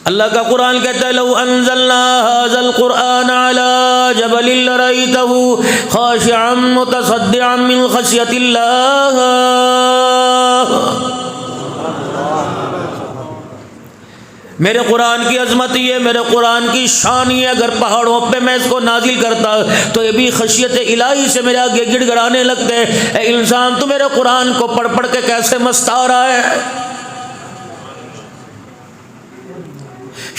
اللہ کا قرآن کہتا ہے لو انزلنا هذا القرآن على جبل لرأيته خاشعا متصدعا من خشية الله. میرے قرآن کی عظمت یہ، میرے قرآن کی شان یہ، اگر پہاڑوں پہ میں اس کو نازل کرتا تو یہ بھی خشیت الہی سے میرے آگے گڑ گڑانے لگتے. اے انسان تو میرے قرآن کو پڑھ پڑھ کے کیسے مستا رہا ہے.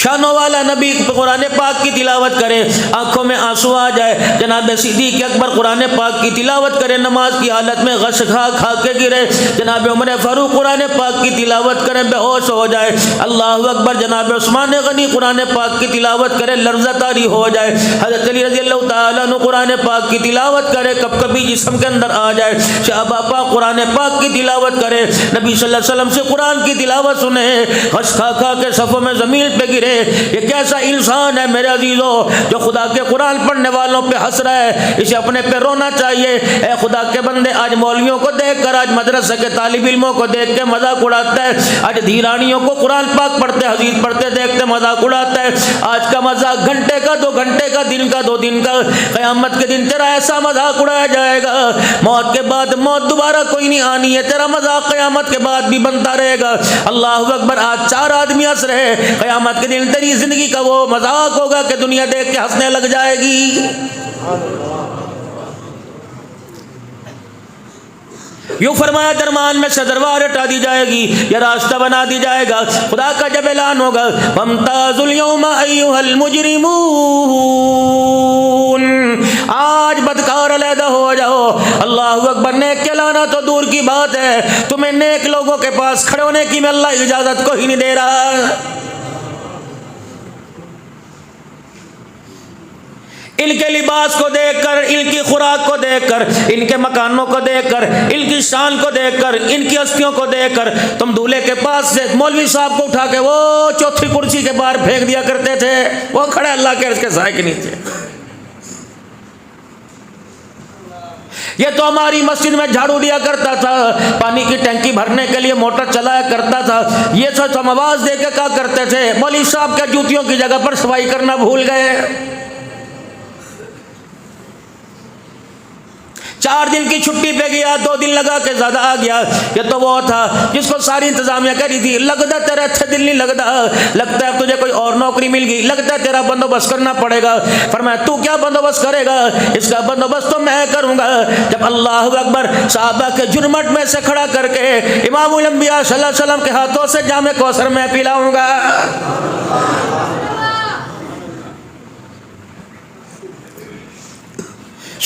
شانوں والا نبی قرآن پاک کی تلاوت کرے، آنکھوں میں آنسو آ جائے. جناب صدیق اکبر قرآن پاک کی تلاوت کرے، نماز کی حالت میں غش کھا کھا کے گرے. جناب عمر فاروق قرآن پاک کی تلاوت کرے، بے ہوش ہو جائے. اللہ اکبر. جناب عثمان غنی قرآن پاک کی تلاوت کرے، لرزہ طاری ہو جائے. حضرت علی رضی اللہ تعالیٰ عنہ قرآن پاک کی تلاوت کرے، کب کبھی جسم کے اندر آ جائے. شاہ باپا قرآن پاک کی تلاوت کرے، نبی صلی اللہ علیہ وسلم سے قرآن کی تلاوت سنے، غش کھا کھا کے صفوں میں زمین پہ گرے. یہ کیسا انسان ہے میرے عزیزو جو خدا کے قرآن پڑھنے والوں پہ ہنس رہا ہے. اسے اپنے پہ رونا چاہیے. اے خدا کے بندے، آج مولویوں کو دیکھ کر، آج مدرسے کے طالب علموں کو دیکھ کے مذاق اڑاتا ہے. آج دھیرانیوں کو قرآن پاک پڑھتے حدیث پڑھتے دیکھتے مذاق اڑاتا ہے. آج کا مذاق گھنٹے کا، 2 گھنٹے کا، دن کا، 2 دن کا. قیامت کے دن تیرا ایسا مذاق اڑایا جائے گا، موت کے بعد موت دوبارہ کوئی نہیں آنی ہے. تیرا مذاق قیامت کے بعد بھی بنتا رہے گا. اللہ اکبر. آج 4 آدمی ہنس رہے، قیامت کے دن تیری زندگی کا وہ مذاق ہوگا کہ دنیا دیکھ کے ہنسنے لگ جائے گی. یوں فرمایا درمیان میں سے دربار ہٹا دی جائے گی، یہ راستہ بنا دی جائے گا. خدا کا جب اعلان ہوگا وامتازوا اليوم ایھا المجرمون، آج بدکار علیحدہ ہو جاؤ. اللہ اکبر. نیک کہلانا تو دور کی بات ہے، تمہیں نیک لوگوں کے پاس کھڑے ہونے کی میں اللہ اجازت کو ہی نہیں دے رہا. ان کے لباس کو دیکھ کر، ان کی خوراک کو دیکھ کر، ان کے مکانوں کو دیکھ کر، ان کی شان کو دیکھ کر، ان کی ہستیوں کو دیکھ کر تم دولہے کے پاس سے مولوی صاحب کو اٹھا کے وہ 4تھی کرسی کے باہر پھینک دیا کرتے تھے. وہ کھڑے اللہ کے عرش کے سائے کے نیچے. یہ تو ہماری مسجد میں جھاڑو دیا کرتا تھا، پانی کی ٹینکی بھرنے کے لیے موٹر چلایا کرتا تھا. یہ سب ہم آواز دے کے کہا کرتے تھے مولوی صاحب کے جوتیوں کی جگہ پر صفائی کرنا بھول گئے. 4 دن کی چھٹی پہ گیا، 2 دن لگا کے زیادہ آ گیا. یہ تو وہ تھا جس کو ساری انتظامیہ کری تھی. لگتا تیرا اچھا دل نہیں لگتا، لگتا ہے تجھے کوئی اور نوکری مل گئی، لگتا ہے تیرا بندوبست کرنا پڑے گا. فرمایا تو کیا بندوبست کرے گا، اس کا بندوبست تو میں کروں گا. جب اللہ اکبر صحابہ کے جرمٹ میں سے کھڑا کر کے امام الانبیاء صلی اللہ علیہ وسلم کے ہاتھوں سے جام کوثر میں پلاؤں گا.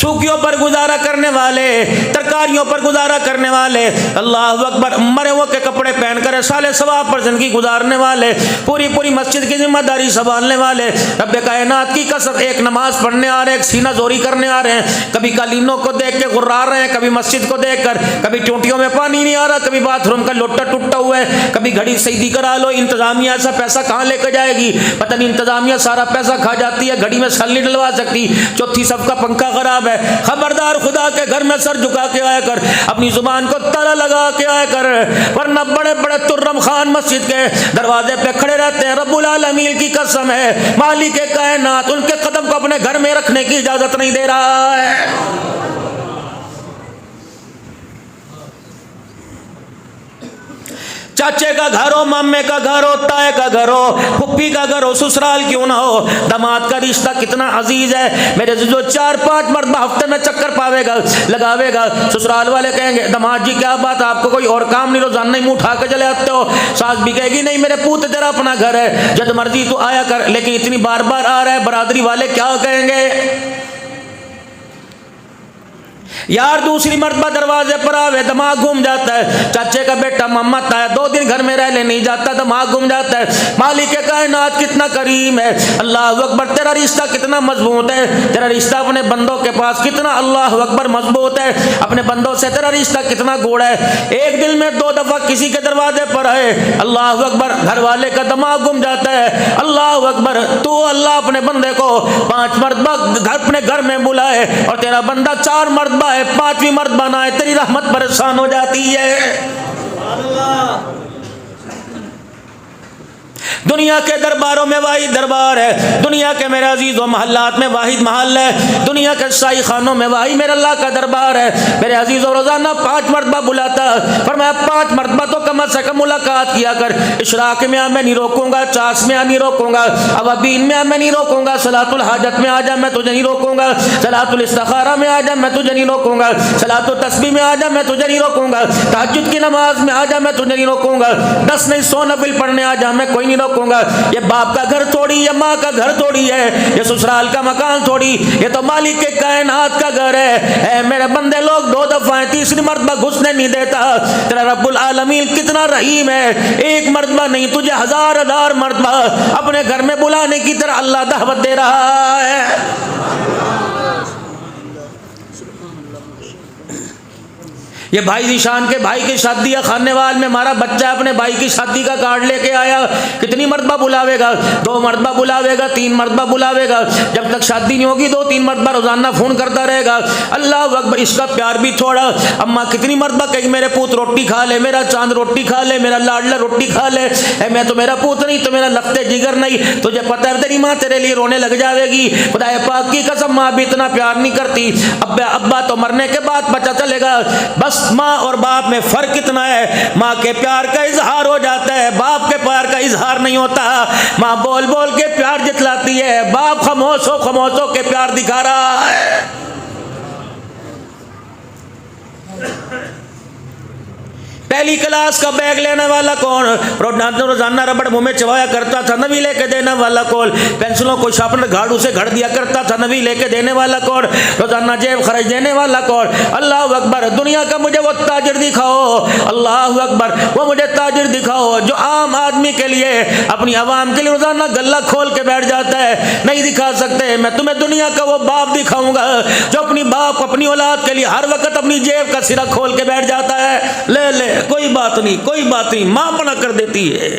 سوکھیوں پر گزارا کرنے والے، ترکاریوں پر گزارا کرنے والے، اللہ اکبر، مرے ہوئے کے کپڑے پہن کر سال ثواب پر زندگی گزارنے والے، پوری مسجد کی ذمہ داری سنبھالنے والے، رب کائنات کی قسم ایک نماز پڑھنے آ رہے ہیں، ایک سینہ زوری کرنے آ رہے ہیں، کبھی قالینوں کو دیکھ کے غرار رہے ہیں، کبھی مسجد کو دیکھ کر، کبھی ٹوٹیوں میں پانی نہیں آ رہا، کبھی باتھ روم کا لوٹا ٹوٹا ہوا ہے، کبھی گھڑی صحیح کرا لو. انتظامیہ ایسا پیسہ کہاں لے کے جائے گی؟ پتہ نہیں. انتظامیہ سارا پیسہ کھا جاتی ہے، گھڑی میں سل نہیں ڈلوا سکتی. 4تھی صف کا پنکھا خراب ہے. خبردار، خدا کے گھر میں سر جھکا کے آیا کر، اپنی زبان کو تالا لگا کے آیا کر، ورنہ بڑے بڑے ترم خان مسجد کے دروازے پہ کھڑے رہتے ہیں. رب العالمین کی قسم ہے، مالک کائنات ان کے قدم کو اپنے گھر میں رکھنے کی اجازت نہیں دے رہا ہے. چاچے کا گھر ہو، مامے کا گھر ہو، تائے کا گھر ہو، پھپھی کا گھر ہو، سسرال کیوں نہ ہو، داماد کا رشتہ کتنا عزیز ہے. میرے جو 4-5 مرتبہ ہفتے میں چکر پاوے گا، لگاوے گا، سسرال والے کہیں گے داماد جی کیا بات، آپ کو کوئی اور کام نہیں، روزانہ ہی منہ اٹھا کے چلے آتے ہو. ساس بھی کہے گی نہیں میرے پوت تیرا اپنا گھر ہے، جب مرضی تو آیا کر، لیکن اتنی بار بار آ رہا ہے، برادری والے کیا کہیں گے. یار دوسری مرتبہ دروازے پر آوے دماغ گھوم جاتا ہے. چاچے کا بیٹا محمد آیا 2 دن گھر میں رہ لے نہیں جاتا, دماغ گھوم جاتا ہے. مالک کائنات کتنا کریم ہے, اللہ اکبر, تیرا رشتہ کتنا مضبوط ہے, تیرا رشتہ اپنے بندوں کے پاس کتنا اللہ اکبر مضبوط ہے, اپنے بندوں سے تیرا رشتہ کتنا گوڑا ہے. ایک دل میں 2 دفعہ کسی کے دروازے پر ہے, اللہ اکبر, گھر والے کا دماغ گھوم جاتا ہے. اللہ اکبر, تو اللہ اپنے بندے کو 5 مرتبہ اپنے گھر میں بلائے اور تیرا بندہ 4 مرتبہ ہے, 5ویں مرتبہ نہ ہے, تیری رحمت پریشان ہو جاتی ہے. دنیا کے درباروں میں واحد دربار ہے، دنیا کے میرے عزیزوں محلات میں واحد محل ہے، دنیا کے شاہی خانوں میں واحد میرے اللہ کا دربار ہے۔ میرے عزیزوں روزانہ 5 مرتبہ بلاتا، فرمایا 5 مرتبہ تو کم سے کم ملاقات کیا کر۔ اشراق میں میں نہیں روکوں گا، چاس میں نہیں روکوں گا، اوابین میں میں نہیں روکوں گا، صلاۃ الحاجت میں آ جا میں تجھے نہیں روکوں گا، صلاۃ الاستخارہ میں آ جا میں تجھے نہیں روکوں گا، صلاۃ التسبیح میں آ جا میں تجھے نہیں روکوں گا، تہجد کی نماز میں آ جا میں تجھے نہیں روکوں گا، 10 نہیں 100 نفل پڑھنے آ جا میں کوئی نہیں روکوں گا۔ یہ باپ کا گھر تھوڑی، یہ ماں کا گھر تھوڑی ہے، یہ سسرال کا مکان تھوڑی، یہ تو مالک کے کائنات کا گھر ہے۔ اے میرے بندے لوگ 2 دفعہ تیسری مرتبہ گھسنے نہیں دیتا۔ تیرا رب العالمین کتنا رحیم ہے، 1 مرتبہ نہیں تجھے 1000 مرتبہ اپنے گھر میں بلانے کی طرح اللہ دعوت دے رہا ہے۔ یہ بھائی ذیشان کے بھائی کی شادی ہے، خانے وال میں ہمارا بچہ اپنے بھائی کی شادی کا کارڈ لے کے آیا، کتنی مرتبہ بلاوے گا؟ 2 مرتبہ بلاوے گا، 3 مرتبہ بلاوے گا، جب تک شادی نہیں ہوگی 2-3 مرتبہ روزانہ فون کرتا رہے گا۔ اللہ اکبر، اس کا پیار بھی تھوڑا۔ اماں کتنی مرتبہ کہیں میرے پوت روٹی کھا لے، میرا چاند روٹی کھا لے، میرا لاڈلا روٹی کھا لے، اے میں تو میرا پوت نہیں تو میرا لختے جگر نہیں، تجھے پتہ ہے تیری ماں تیرے لیے رونے لگ جاوے گی۔ خدا پاک کی قسم ماں بھی اتنا پیار نہیں کرتی۔ ابا تو مرنے کے بعد پتہ چلے گا، بس ماں اور باپ میں فرق اتنا ہے، ماں کے پیار کا اظہار ہو جاتا ہے، باپ کے پیار کا اظہار نہیں ہوتا۔ ماں بول بول کے پیار جتلاتی ہے، باپ خاموش ہو کے پیار دکھا رہا ہے۔ پہلی کلاس کا بیگ لینے والا کون؟ روزانہ ربڑ منہ میں چبایا کرتا تھا، نبی لے کے دینے والا کون؟ پینسلوں کو شارپنر گھاڑو سے گھڑ دیا کرتا تھا، نبی لے کے دینے والا کون؟ روزانہ جیب خرچ دینے والا کون؟ اللہ اکبر، دنیا کا مجھے وہ تاجر دکھاؤ، اللہ اکبر، وہ مجھے تاجر دکھاؤ جو عام آدمی کے لیے، اپنی عوام کے لیے روزانہ گلہ کھول کے بیٹھ جاتا ہے۔ نہیں دکھا سکتے، میں تمہیں دنیا کا وہ باپ دکھاؤں گا جو اپنی باپ اپنی اولاد کے لیے ہر وقت اپنی جیب کا سرا کھول کے بیٹھ جاتا ہے۔ لے لے، کوئی بات نہیں، ماں منع کر دیتی ہے۔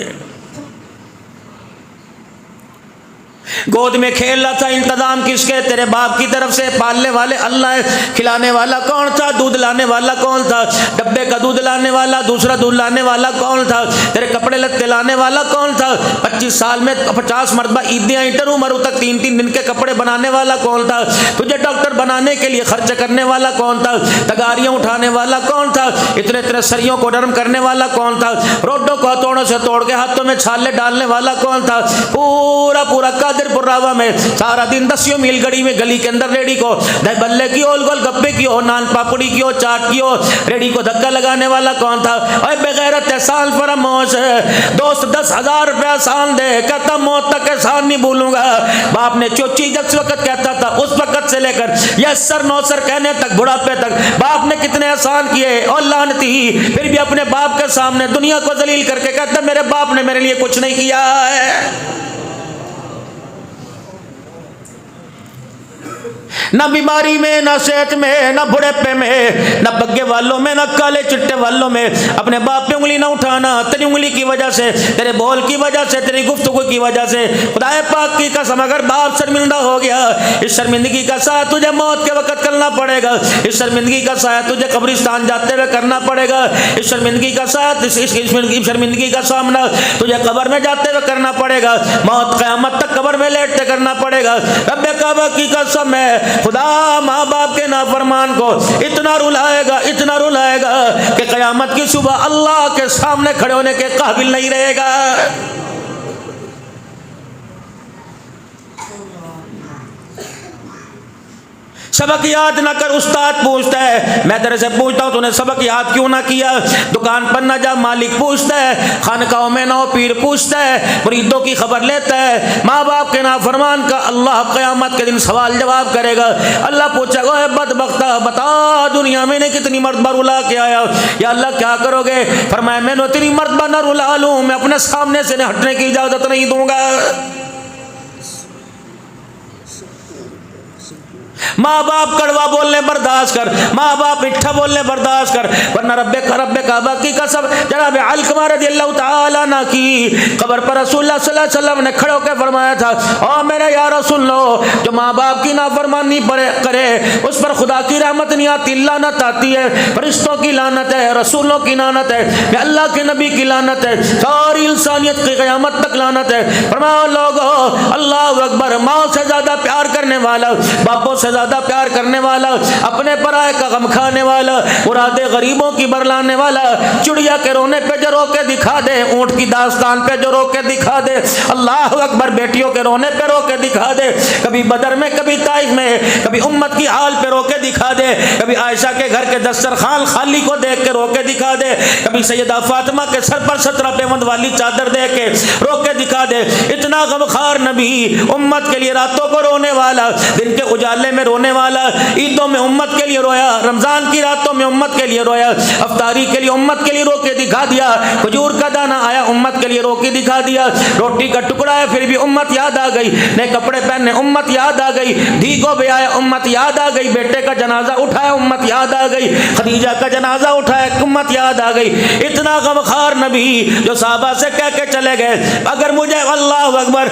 گود میں کھیل رہا تھا، انتظام کس کے؟ تیرے باپ کی طرف سے، پالنے والے اللہ ہے۔ کھلانے والا کون تھا؟ دودھ لانے والا کون تھا؟ ڈبے کا دودھ لانے والا، دوسرا دودھ لانے والا کون تھا؟ تیرے کپڑے لتے لانے والا کون تھا؟ 25 سال میں 50 مرتبہ عیدیاں انٹر عمر تک 3 دن کے کپڑے بنانے والا کون تھا؟ تجھے ڈاکٹر بنانے کے لیے خرچ کرنے والا کون تھا؟ تگاریاں اٹھانے والا کون تھا؟ اتنے سریوں کو نرم کرنے والا کون تھا؟ روڈوں کو ہتھوڑوں سے توڑ کے ہاتھوں میں چھالے ڈالنے والا کون تھا؟ پورا قادر پراوا میں سارا دن 10 میل گڑی میں گلی کے اندر ریڑی کو دہی بلے کی ہو، گول گپے کی ہو، نان پاپڑی کی ہو، چاٹ کی ہو، ریڑی کو دھکا لگانے والا کون تھا؟ اے بغیرت احسان فراموش ہے، دوست 10,000 روپے احسان دے، کہتا موت تک احسان نہیں بھولوں گا۔ باپ نے چوچی جس وقت کہتا تھا اس وقت سے لے کر یس سر نو سر کہنے تک، بڑھاپے تک باپ نے کتنے احسان کیے، اور لعنتی پھر بھی اپنے باپ کے سامنے دنیا کو ذلیل کر کے کہتا میرے باپ نے میرے لیے کچھ نہیں کیا ہے۔ نہ بیماری میں، نہ صحت میں، نہ بڑھاپے میں، نہ بگے والوں میں، نہ کالے چٹے والوں میں اپنے باپ پہ انگلی نہ اٹھانا۔ تیری انگلی کی وجہ سے، تیرے بول کی وجہ سے، تیری گفتگو کی وجہ سے خدا پاک کی قسم اگر باپ شرمندہ ہو گیا، اس شرمندگی کا سایہ تجھے موت کے وقت کرنا پڑے گا، اس شرمندگی کا سایہ تجھے قبرستان جاتے ہوئے کرنا پڑے گا، اس شرمندگی کا سایہ، اس شرمندگی کا سامنا تجھے قبر میں جاتے ہوئے کرنا پڑے گا، موت قیامت تک قبر میں لیٹتے کرنا پڑے گا۔ رب کعبہ کی قسم ہے، خدا ماں باپ کے نافرمان کو اتنا رلائے گا کہ قیامت کی صبح اللہ کے سامنے کھڑے ہونے کے قابل نہیں رہے گا۔ سبق یاد نہ کر، استاد پوچھتا ہے، میں تیرے سے پوچھتا ہوں تو نے سبق یاد کیوں نہ کیا؟ دکان پر نہ جا، مالک پوچھتا ہے، خانقاہوں میں نہ ہو، پیر پوچھتا ہے، مریدوں کی خبر لیتا ہے۔ ماں باپ کے نافرمان کا اللہ قیامت کے دن سوال جواب کرے گا۔ اللہ پوچھے گا، اے بدبختہ بتا دنیا میں نے کتنی مرتبہ رلا کے آیا؟ یا اللہ کیا کرو گے؟ فرمایا میں نے اتنی مرتبہ نہ رلا لوں، میں اپنے سامنے سے ہٹنے کی اجازت نہیں دوں گا۔ ماں باپ کڑوا بولنے برداشت کر، ماں باپ میٹھا بولنے برداشت کر، ورنہ رب کعبہ کی قسم جناب علقمہ رضی اللہ تعالیٰ عنہ کی قبر پر رسول اللہ صلی اللہ علیہ وسلم نے کھڑے ہو کے فرمایا تھا، او میرے یارو سن لو، جو ماں باپ کی نافرمانی کرے اس پر خدا کی رحمت نہیں آتی، لعنت آتی ہے، فرشتوں کی لعنت ہے، رسولوں کی لعنت ہے، اللہ کے نبی کی لعنت ہے، ساری انسانیت کی قیامت تک لعنت ہے۔ فرماؤ لوگو اللہ اکبر، ماں سے زیادہ پیار کرنے والا، باپوں سے زیادہ پیار کرنے والا، اپنے پرائے کا غم کھانے والا، مرادے غریبوں کی برلانے والا، چڑیا کے رونے پہ جو رو کے دکھا دے، اونٹ کی داستان پہ جو رو کے دکھا دے، اللہ اکبر، بیٹیوں کے رونے پہ رو کے دکھا دے، کبھی بدر میں، کبھی طائف میں، کبھی امت کی حال پہ رو کے دکھا دے، کبھی عائشہ کے گھر کے دسترخوان خالی کو دیکھ کے رو کے دکھا دے، کبھی سیدہ فاطمہ کے سر پر 17 پیوند والی چادر دے کے رو کے دکھا دے۔ اتنا غمخوار نبی، امت کے لیے راتوں کو رونے والا، دن کے اجالے میں رونے والا، عیدوں میں امت کے لیے رویا، رمضان کی راتوں میں امت کے لیے رویا، افطاری کے لیے امت کے لیے رو کے دکھا دیا، کھجور کا دانہ آیا امت کے لیے رو کے دکھا دیا، روٹی کا ٹکڑا ہے پھر بھی امت یاد آ گئی، نئے کپڑے پہننے امت یاد آ گئی، دھی کو بیایا امت یاد آ گئی، بیٹے کا جنازہ اٹھایا امت یاد آ گئی، خدیجہ کا جنازہ اٹھایا امت یاد آ گئی۔ اتنا غمخوار نبی جو صحابہ سے کہہ کے چلے گئے، اگر مجھے اللہ اکبر،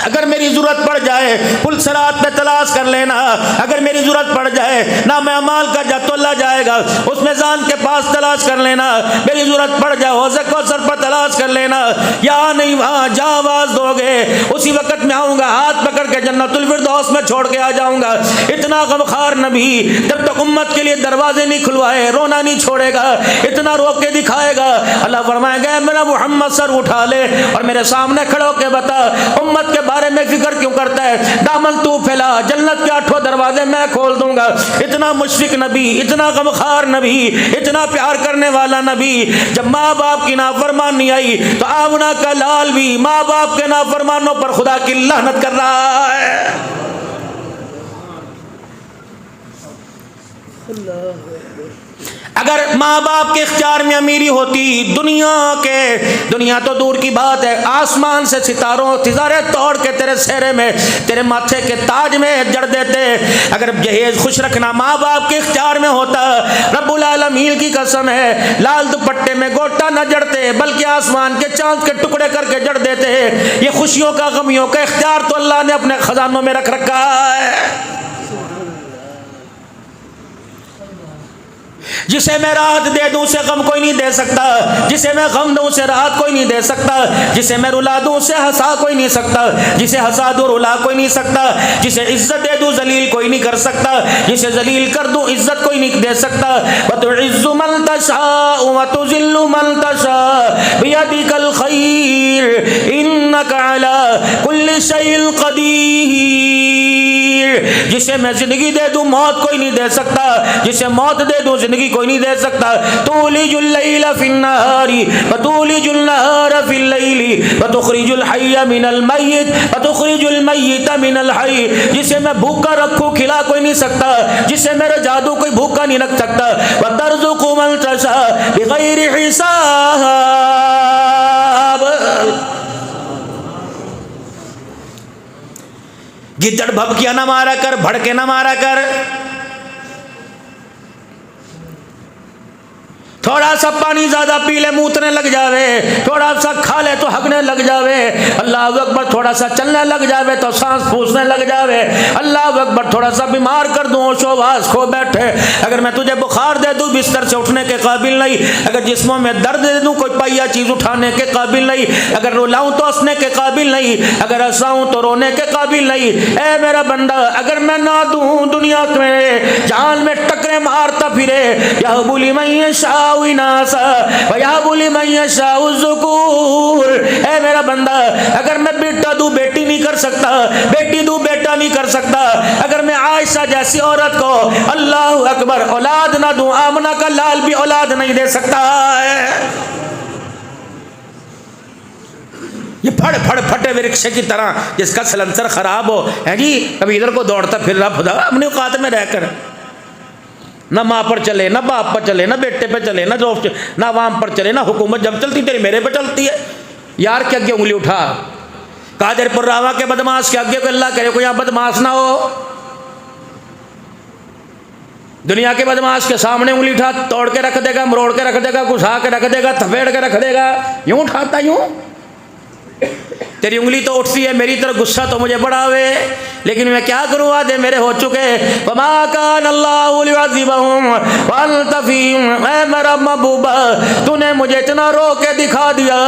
اگر میری ضرورت پڑ جائے پل صراط پہ تلاش کر لینا، اگر میری ضرورت پڑ جائے نہ میں امال کا جت اللہ جائے گا اس میزان کے پاس تلاش کر لینا، میری ضرورت پڑ جائے حوض کوثر پر تلاش کر لینا، یا نہیں وہاں جہاں آواز دو گے اسی وقت میں آؤں گا، ہاتھ پکڑ کے جنت الفردوس میں چھوڑ کے آ جاؤں گا۔ اتنا غمخوار نبی جب تک امت کے لیے دروازے نہیں کھلوائے رونا نہیں چھوڑے گا، اتنا رو کے دکھائے گا۔ اللہ فرمائے گا میرا محمد سر اٹھا لے اور میرے سامنے کھڑے ہو کے بتا امت کے بارے میں فکر کیوں کرتا ہے، دامن تو پھیلا، جنت کے 8 دروازے میں کھول دوں گا۔ اتنا مشفق نبی، اتنا غمخوار نبی، اتنا پیار کرنے والا نبی، جب ماں باپ کی نافرمانی آئی تو آمنہ کا لال بھی ماں باپ کے نافرمانوں پر خدا کی لعنت کر رہا ہے۔ اگر ماں باپ کے اختیار میں امیری ہوتی، دنیا تو دور کی بات ہے، آسمان سے ستارے توڑ کے تیرے سہرے میں، تیرے ماتھے کے تاج میں جڑ دیتے۔ اگر جہیز خوش رکھنا ماں باپ کے اختیار میں ہوتا، رب العالمین کی قسم ہے لال دوپٹے میں گوٹا نہ جڑتے بلکہ آسمان کے چاند کے ٹکڑے کر کے جڑ دیتے۔ یہ خوشیوں کا غمیوں کا اختیار تو اللہ نے اپنے خزانوں میں رکھ رکھا ہے۔ جسے میں راحت دے دوں اسے غم کوئی نہیں دے سکتا، جسے میں غم دوں اسے راحت کوئی نہیں دے سکتا، جسے میں رلا دوں اسے ہنسا کوئی نہیں سکتا، جسے ہنسا دوں رلا کوئی نہیں سکتا، جسے عزت دے دوں ذلیل کوئی نہیں کر سکتا، جسے ذلیل کر دوں عزت کوئی نہیں دے سکتا۔ وَتُعِزُّ مَن تَشَاءُ وَتُذِلُّ مَن تَشَاءُ بِيَدِكَ الْخَيْرُ إِنَّكَ عَلَى كُلِّ شَيْءٍ قَدِيرٌ۔ جسے میں زندگی دے دوں موت کوئی نہیں دے سکتا، جسے موت دے دوں زندگی کوئی نہیں دے سکتا۔ تولج اللیل فی النہار وتولج النہار فی اللیل وتخرج الحی من المیت وتخرج المیت من الحی۔ جسے میں بھوکا رکھوں کھلا کوئی نہیں سکتا، جسے میرا جادو کوئی بھوکا نہیں رکھ سکتا۔ وترزق من تشاء بغیر حساب۔ گدڑ بھبکیا نہ مارا کر، بھڑکے نہ مارا کر، تھوڑا سا پانی زیادہ پی لے موتنے لگ جاوے، تھوڑا سا کھا لے تو ہگنے لگ جاوے، اللہ اکبر، تھوڑا سا چلنے لگ جاوے تو سانس پھونسنے لگ جاوے، اللہ اکبر، تھوڑا سا بیمار کر دوں ہوشو واس کھو بیٹھے، اگر میں تجھے بخار دے دوں بستر سے اٹھنے کے قابل نہیں، اگر جسموں میں درد دے دوں کوئی پہیا چیز اٹھانے کے قابل نہیں، اگر رلاؤں تو ہنسنے کے قابل نہیں، اگر ہنساؤں تو رونے کے قابل نہیں۔ اے میرا بندہ اگر میں نہ دوں دنیا میں جان میں ٹکرے مارتا پھرے، یہب لمن یشاء اناسا ویہب لمن یشاء الذکور۔ اے میرا بندہ اگر میں بیٹا دوں بیٹی نہیں کر سکتا، بیٹی دوں بیٹا نہیں کر سکتا، اگر میں عائشہ جیسی عورت کو اللہ اکبر اولاد نہ دوں، آمنہ کا لال بھی اولاد نہیں دے سکتا ہے۔ یہ پھڑ پھٹے ہوئے رکشے کی طرح جس کا سلنسر خراب ہو ہے جی، کبھی ادھر کو دوڑتا پھر رہا، خدا اپنی اوقات میں رہ کر نہ ماں پر چلے، نہ باپ پر چلے، نہ بیٹے پہ چلے، نہ دوست، نہ عوام پر چلے، نہ حکومت جب چلتی تیری میرے پہ چلتی ہے یار، کیا آگے انگلی اٹھا۔ قادر پر راوا کے بدماش کے آگے کو اللہ کرے کوئی یہاں بدماش نہ ہو۔ دنیا کے بدماش کے سامنے انگلی اٹھا توڑ کے رکھ دے گا، مروڑ کے رکھ دے گا، گھسا کے رکھ دے گا، تھپیڑ کے رکھ دے گا، یوں اٹھاتا یوں. تیری انگلی تو اٹھتی ہے میری طرف، غصہ تو مجھے بڑا ہوئے، لیکن میں کیا کروں، وعدے میرے ہو چکے. وما کان اللہ لیعذبہم وانت فیہم، اے میرا محبوب تو نے مجھے اتنا رو کے دکھا دیا،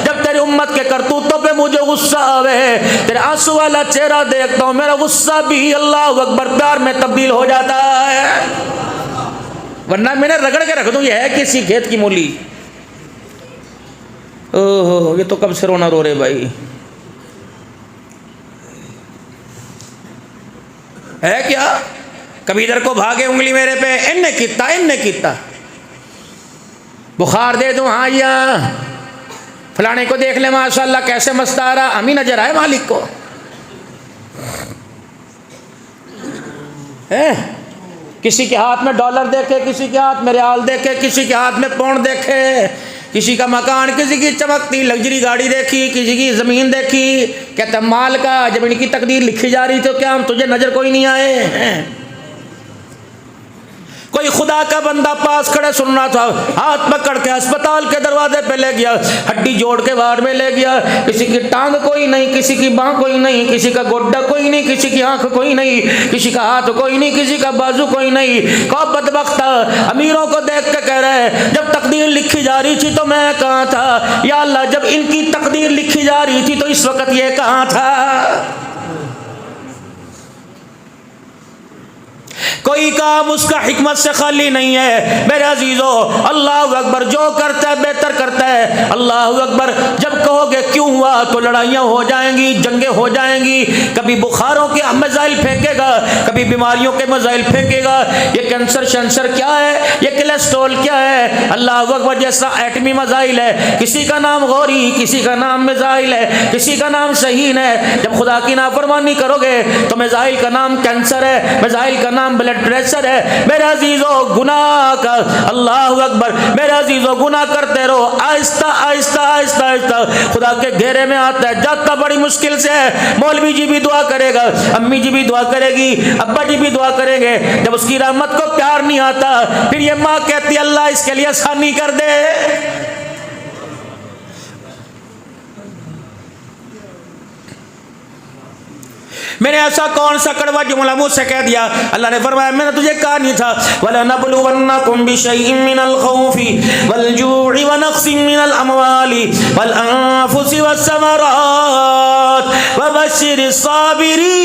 جب تیری امت کے کرتوتوں پہ مجھے غصہ آوے، تیرے آنسو والا چہرہ دیکھتا ہوں، میرا غصہ بھی اللہ اکبر پیار میں تبدیل ہو جاتا ہے. ورنہ میں نے رگڑ کے رکھ دوں یہ ہے کسی کھیت کی مولی. اوہ یہ تو کب سے رونا رو رہے بھائی. ہے کیا کبھی ادھر کو بھاگے انگلی میرے پہ، ان نے کیتا بخار دے دوں، ہاں یا فلانے کو دیکھ لے ماشاءاللہ کیسے مست آ رہا، ہمیں نظر آئے مالک کو. کسی کے ہاتھ میں ڈالر دیکھے، کسی کے ہاتھ میں ریال دیکھے، کسی کے ہاتھ میں پاؤنڈ دیکھے، کسی کا مکان، کسی کی چمکتی لگژری گاڑی دیکھی، کسی کی زمین دیکھی، کہتا مال کا. جب ان کی تقدیر لکھی جا رہی تو کیا ہم تجھے نظر کوئی نہیں آئے؟ کوئی خدا کا بندہ پاس کھڑے سننا تھا، ہاتھ پکڑ کے اسپتال کے دروازے پہ لے گیا، ہڈی جوڑ کے وارڈ میں لے گیا، کسی کی ٹانگ کوئی نہیں، کسی کی باں کوئی نہیں، کسی کا گوڈا کوئی نہیں، کسی کی آنکھ کوئی نہیں، کسی کا ہاتھ کوئی نہیں، کسی کا بازو کوئی نہیں. کو بدبخت امیروں کو دیکھ کے کہہ رہے جب تقدیر لکھی جا رہی تھی تو میں کہاں تھا یا اللہ، جب ان کی تقدیر لکھی جا رہی تھی تو اس وقت یہ کہاں تھا. کوئی کام اس کا حکمت سے خالی نہیں ہے میرے عزیزو. اللہ اکبر، جو کرتا ہے بہتر کرتا ہے. اللہ اکبر، جب کہو گے کیوں ہوا تو لڑائیاں ہو جائیں گی، جنگیں ہو جائیں گی. کبھی بخاروں کے میزائل پھینکے گا، کبھی بیماریوں کے میزائل پھینکے گا. یہ کینسر شینسر کیا ہے، یہ کولیسٹرول کیا ہے. اللہ اکبر، جیسا ایٹمی میزائل ہے، کسی کا نام غوری، کسی کا نام میزائل ہے، کسی کا نام شہین ہے. جب خدا کی نافرمانی کرو گے تو میزائل کا نام کینسر ہے، میزائل کا نام بلڈ پریشر ہے. میرے عزیزو گناہ کا، اللہ اکبر میرے عزیزو گناہ کرتے رہو، آہستہ آہستہ آہستہ آہستہ خدا کے گھیرے میں آتا ہے. جاتا بڑی مشکل سے ہے. مولوی جی بھی دعا کرے گا، امی جی بھی دعا کرے گی، ابا جی بھی دعا کریں گے. جب اس کی رحمت کو پیار نہیں آتا پھر یہ ماں کہتی اللہ اس کے لیے آسانی کر دے. میں نے ایسا کون سا کڑوا جملہ منہ سے کہہ دیا؟ اللہ نے فرمایا میں نے تجھے کہا نہیں تھا وَلَنَبْلُوَنَّكُمْ بِشَيْءٍ مِّنَ الْخَوْفِ وَالْجُوعِ وَنَقْصٍ مِّنَ الْأَمْوَالِ وَالْأَنفُسِ وَالثَّمَرَاتِ وَبَشِّرِ الصَّابِرِينَ.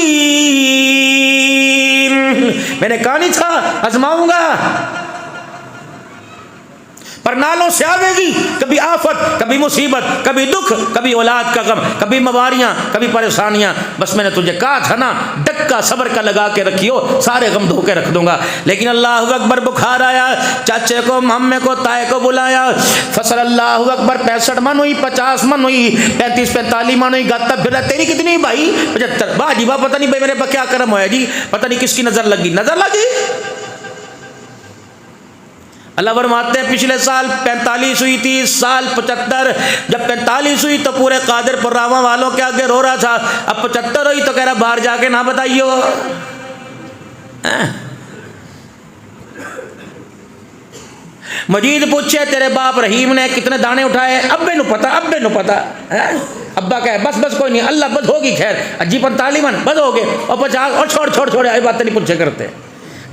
میں نے کہا نہیں تھا آزماؤں گا، پر نالوں سے آوے گی، کبھی آفت، کبھی مصیبت، کبھی دکھ، کبھی اولاد کا غم، کبھی مواریاں، کبھی پریشانیاں. بس میں نے تجھے کہا تھا نا ڈکا صبر کا لگا کے رکھیو، سارے غم دھو کے رکھ دوں گا. لیکن اللہ اکبر بخار آیا، چاچے کو مامے کو تائے کو بلایا، فصل اللہ اکبر 65 من ہوئی، 50 من ہوئی، 35 45 من ہوئی. گاتا پھر تیری کتنی بھائی؟ 75. واہ جی واہ، پتہ نہیں بھائی میرے پہ کیا کرم ہوا جی، پتہ نہیں کس کی نظر لگی. نظر لگی. اللہ فرماتے ہیں پچھلے سال 45 ہوئی تھی، اس سال 75. جب 45 ہوئی تو پورے قادر پر راواں والوں کے آگے رو رہا تھا، اب 75 ہوئی تو کہہ رہا باہر جا کے نہ بتائیو. مجید پوچھے تیرے باپ رحیم نے کتنے دانے اٹھائے؟ ابے نو پتا، ابے نو پتا. ابا کہے بس بس کوئی نہیں، اللہ بد ہوگی خیر. جی 45 من بد ہو گئے، اور 50 اور چھوڑ چھوڑ چھوڑ، یہ باتیں نہیں پوچھے کرتے.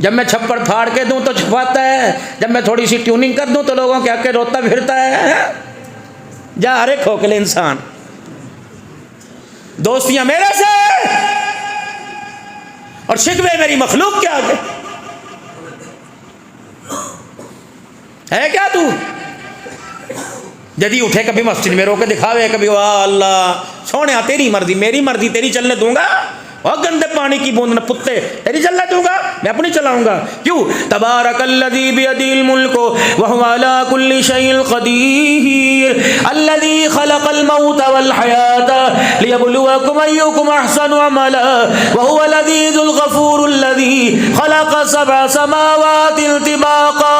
جب میں چھپڑ پھاڑ کے دوں تو چھپاتا ہے، جب میں تھوڑی سی ٹیوننگ کر دوں تو لوگوں کے حق کے روتا پھرتا ہے. جا ہر ایک کھوکھلے انسان، دوستیاں میرے سے اور شکوے میری مخلوق کے آگے. ہے کیا تو جدی اٹھے کبھی مسجد میں رو کے دکھاوے، کبھی واہ اللہ سونے تیری مرضی میری مرضی تیری چلنے دوں گا. اور گندے پانی کی بوند نہ پتے تیری چلنے دوں گا، میں اپنی چلاؤں گا. کیوں؟ تبارک الذی بیدہ الملک وہو علی کل شیء قدیر الذی خلق الموت والحیاۃ لیبلوکم ایکم احسن عملا وہو العزیز الغفور الذی خلق 7 سماوات طباقا.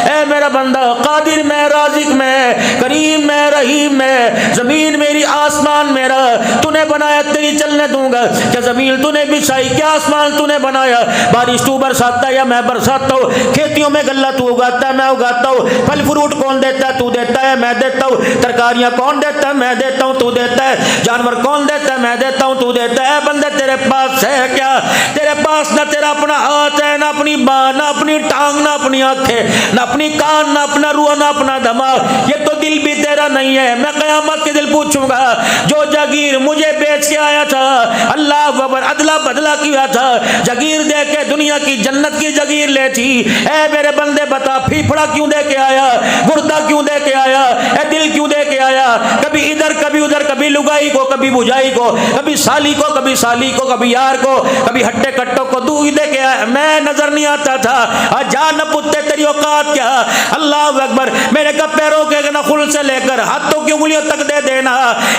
اے میرا بندہ، قادر میں، رازق میں، کریم میں، رحیم میں، زمین میری آسمان میرا. تو نے نے بنایا تیری چلنے دوں گا، کیا زمین تو نے بچھائی، کیا آسمان تو نے بنایا، بارش تو برساتا ہے یا میں برساتا ہوں، کھیتیوں میں غلہ تو اگاتا ہے میں اگاتا ہوں، پھل فروٹ کون دیتا ہے تو دیتا ہے میں دیتا ہوں، ترکاریاں کون دیتا ہے میں دیتا ہوں تو دیتا ہے، جانور کون دیتا ہے میں دیتا ہوں تو دیتا ہے۔ بندے تیرے پاس ہے کیا؟ تیرے پاس نہ تیرا اپنا ہاتھ ہے، نہ اپنی باں، نہ اپنی ٹانگ، نہ اپنی آنکھیں، نہ اپنی کان، نہ اپنا روح، نہ اپنا دماغ، یہ تو دل بھی تیرا نہیں ہے۔ میں قیامت کے دل پوچھوں گا، جو جاگیر مجھے بیچ کے آیا تھا، اللہ اکبر، ادلا بدلا کیا تھا، جاگیر دے کے دنیا کی جنت کی جاگیر لے تھی، اے میرے بندے بتا پھیپھڑا کیوں دے کے آیا، گردہ کیوں دے کے آیا، اے دل کیوں دے کے آیا، کبھی ادھر کبھی ادھر، کبھی لگائی کو کبھی بجائی کو، کبھی سالی کو کبھی سالی کو، کبھی یار کو کبھی ہٹے کٹوں کو دو دے کے آیا۔ میں نظر نہیں آتا تھا، جا نہ پتے تیری اوقات کیا، اللہ اکبر، میرے کا پیروں کے نخل سے لے کر ہاتھوں کی انگلیوں تک دے دینا،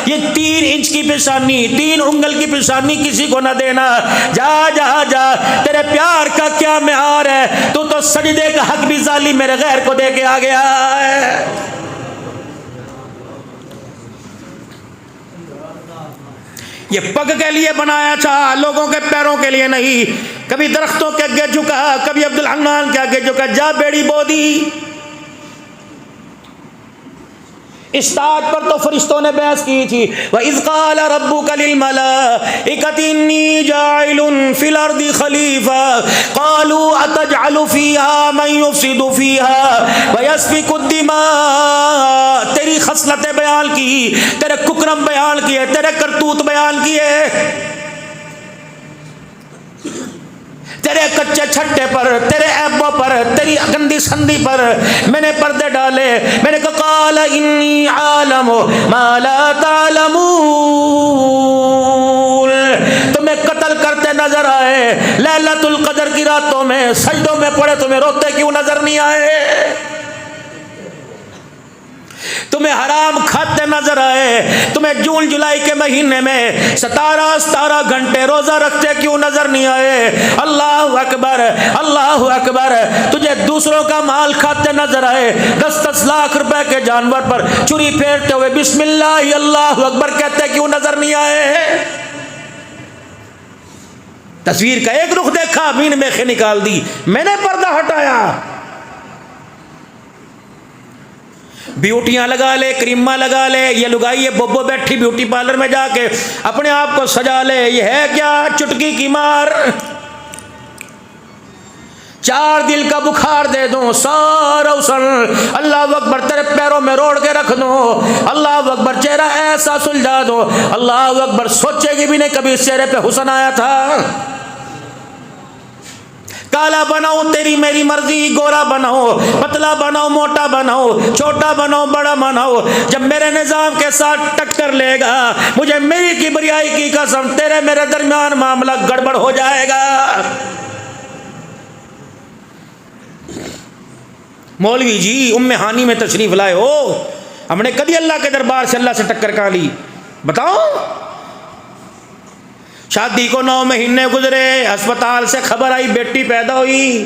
یہ 3 انچ کی پیشانی، 3 انگل کی پیشانی کسی کو نہ دینا، جا جا جا، تیرے پیار کا کیا معیار ہے، تو سجدے کا حق بھی ظالم میرے غیر کو دے کے آ گیا ہے۔ یہ پگ کے لیے بنایا تھا، لوگوں کے پیروں کے لیے نہیں، کبھی درختوں کے آگے جھکا، کبھی عبدالحنان کے آگے جھکا، جا بیڑی بودی۔ اس تاج پر تو فرشتوں نے بحث کی تھی، وَإِذْ قَالَ رَبُّكَ لِلْمَلَائِكَةِ إِنِّي جَاعِلٌ فِي الْأَرْضِ خَلِيفَةً قَالُوا أَتَجْعَلُ فِيهَا مَن يُفْسِدُ فِيهَا وَيَسْفِكُ الدِّمَاءَ، تیری خصلتیں بیان کی، تیرے ککرم بیان کیے، تیرے کرتوت بیان کیے، تیرے کچے چھٹے پر، تیرے عیبوں پر، تیری گندی سندی پر میں نے پردے ڈالے۔ میں نے کہا قال انی عالم ما لا تعلمون، تمہیں قتل کرتے نظر آئے لیلۃ القدر کی راتوں میں، سجدوں میں پڑے تمہیں روتے کیوں نظر نہیں آئے؟ تمہیں حرام کھاتے نظر آئے، تمہیں جون جولائی کے مہینے میں 17 گھنٹے روزہ رکھتے کیوں نظر نہیں آئے؟ اللہ اکبر، اللہ اکبر، تجھے دوسروں کا مال کھاتے نظر آئے، 10 لاکھ روپے کے جانور پر چھری پھیرتے ہوئے بسم اللہ اللہ اکبر کہتے کیوں نظر نہیں آئے؟ تصویر کا ایک رخ دیکھا، مین میخیں نکال دی، میں نے پردہ ہٹایا۔ بیوٹیاں لگا لے، کریمہ لگا لے، یہ لگائی ہے بوبو بیٹھی بیوٹی پارلر میں جا کے اپنے آپ کو سجا لے، یہ ہے کیا؟ چٹکی کی مار، 4 دل کا بخار دے دوں، سارا اسن اللہ اکبر تیرے پیروں میں روڑ کے رکھ دوں، اللہ اکبر چہرہ ایسا سلجھا دوں، اللہ اکبر سوچے گی بھی نہیں کبھی اس چہرے پہ حسن آیا تھا۔ کالا بناؤ تیری میری مرضی، گورا بناؤ پتلا بناؤ موٹا بناؤ چھوٹا بناؤ بڑا بناؤ، جب میرے نظام کے ساتھ ٹکر لے گا مجھے میری کبریائی کی قسم تیرے میرے درمیان معاملہ گڑبڑ ہو جائے گا۔ مولوی جی ام ہانی میں تشریف لائے ہو، ہم نے کبھی اللہ کے دربار سے اللہ سے ٹکر کہاں لی بتاؤ؟ شادی کو 9 مہینے گزرے، اسپتال سے خبر آئی بیٹی پیدا ہوئی،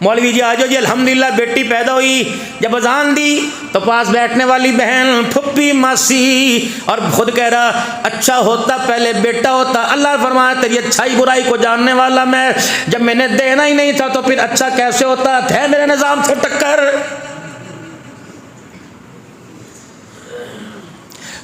مولوی جی آجو جی الحمدللہ بیٹی پیدا ہوئی، جب اذان دی تو پاس بیٹھنے والی بہن پھپھی ماسی اور خود کہہ رہا اچھا ہوتا پہلے بیٹا ہوتا، اللہ فرمایا تیری اچھائی برائی کو جاننے والا میں، جب میں نے دینا ہی نہیں تھا تو پھر اچھا کیسے ہوتا؟ ہے میرے نظام سے ٹکر۔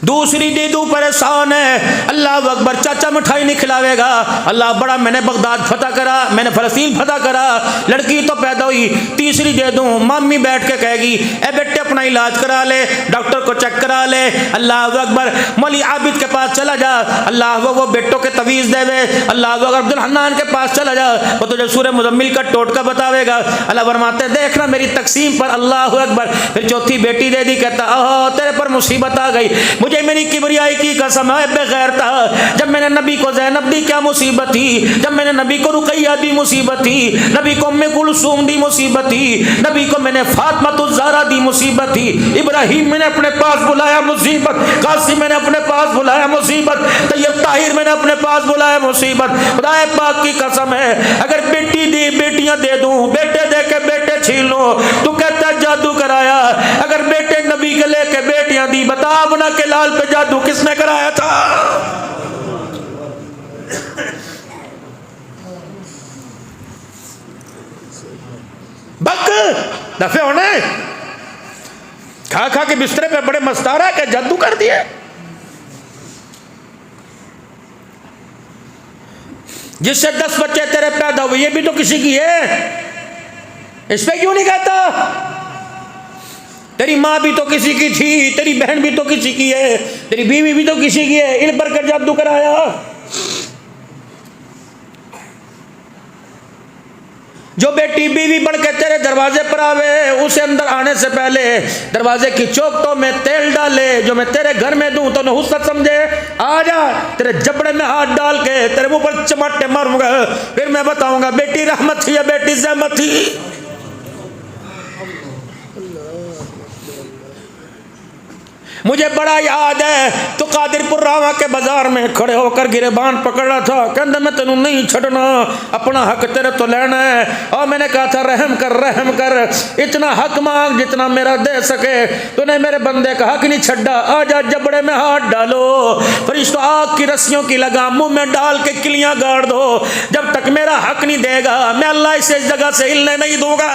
دوسری دیدو پریشان ہے، اللہ اکبر چاچا مٹھائی نہیں کھلاوے گا، اللہ بڑا میں نے بغداد فتح کرا، میں نے فلسطین فتح کرا، لڑکی تو پیدا ہوئی، تیسری دے دوں، مامی بیٹھ کے کہے گی اے بیٹے اپنا علاج کرا لے، ڈاکٹر کو چیک کرا لے، اللہ اکبر مولی عابد کے پاس چلا جا، اللہ وہ بیٹوں کے تویز دے وے، اللہ اکبر عبدالحنان کے پاس چلا جا، وہ تجھے سورہ مزمل کا ٹوٹکا بتاوے گا، اللہ فرماتے دیکھنا میری تقسیم پر، اللہ اکبر۔ پھر چوتھی بیٹی دے دی، کہتا اوہ تیرے پر مصیبت آ گئی، مجھے میری کبریائی کی قسم ہے بغیر تھا، جب میں نے نبی کو زینب دی کیا مصیبت تھی، جب میں نے نبی کو رقیہ دی مصیبت تھی، نبی کو ام کلثوم دی مصیبت تھی، نبی کو میں نے فاطمہ الزہرا دی مصیبت تھی، ابراہیم میں نے اپنے پاس بلایا مصیبت، قاسم میں نے اپنے پاس بلایا مصیبت، طیب طاہر میں نے اپنے پاس بلایا مصیبت، خدا پاک کی قسم ہے اگر بیٹی دی بیٹیاں دے دوں، بیٹے دے کے بیٹے چھین لوں تو کہتا ہے جادو کرایا، اگر بیٹے نبی نبی کے لے کے بیٹیاں دی، بتا بنا کے لال پہ جادو کس نے کرایا تھا؟ بک دفعے ہونے کھا کھا کے بسترے پہ بڑے مستارا کہ جادو کر دیے. جس سے 10 بچے تیرے پیدا ہوئے یہ بھی تو کسی کی ہے، اس پہ کیوں نہیں کہتا؟ تیری ماں بھی تو کسی کی تھی، تیری بہن بھی تو کسی کی ہے، تیری بیوی بھی تو کسی کی ہے، ان پر کر جادو کرایا. جو بیٹی بیوی بن کے تیرے دروازے پر آوے اسے اندر آنے سے پہلے دروازے کی چوکٹوں میں تیل ڈالے جو میں تیرے گھر میں دوں تو انہیں حسد سمجھے. آ جا تیرے جبڑے میں ہاتھ ڈال کے تیرے منہ پر چماٹے ماروں گا، پھر میں بتاؤں گا بیٹی رحمت تھی یا بیٹی زحمت تھی. مجھے بڑا یاد ہے تو قادر پور راواں کے بازار میں کھڑے ہو کر گریبان پکڑ رہا تھا، کہندہ میں تینوں نہیں چھڑنا، اپنا حق تیرے تو لینا ہے. اور میں نے کہا تھا رحم کر، اتنا حق مانگ جتنا میرا دے سکے. تو نے میرے بندے کا حق نہیں چھڑا. آ جا جبڑے میں ہاتھ ڈالو، فرشتوں آگ کی رسیوں کی لگام منہ میں ڈال کے کلیاں گاڑ دو. جب تک میرا حق نہیں دے گا میں اللہ اسے اس جگہ سے ہلنے نہیں دوں گا.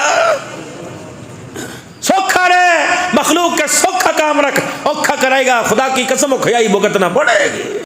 سوکھا رہے، مخلوق کے سوکھا کام رکھ، اوکھا کرے گا خدا کی قسم کھیائی بھگتنا پڑے گی.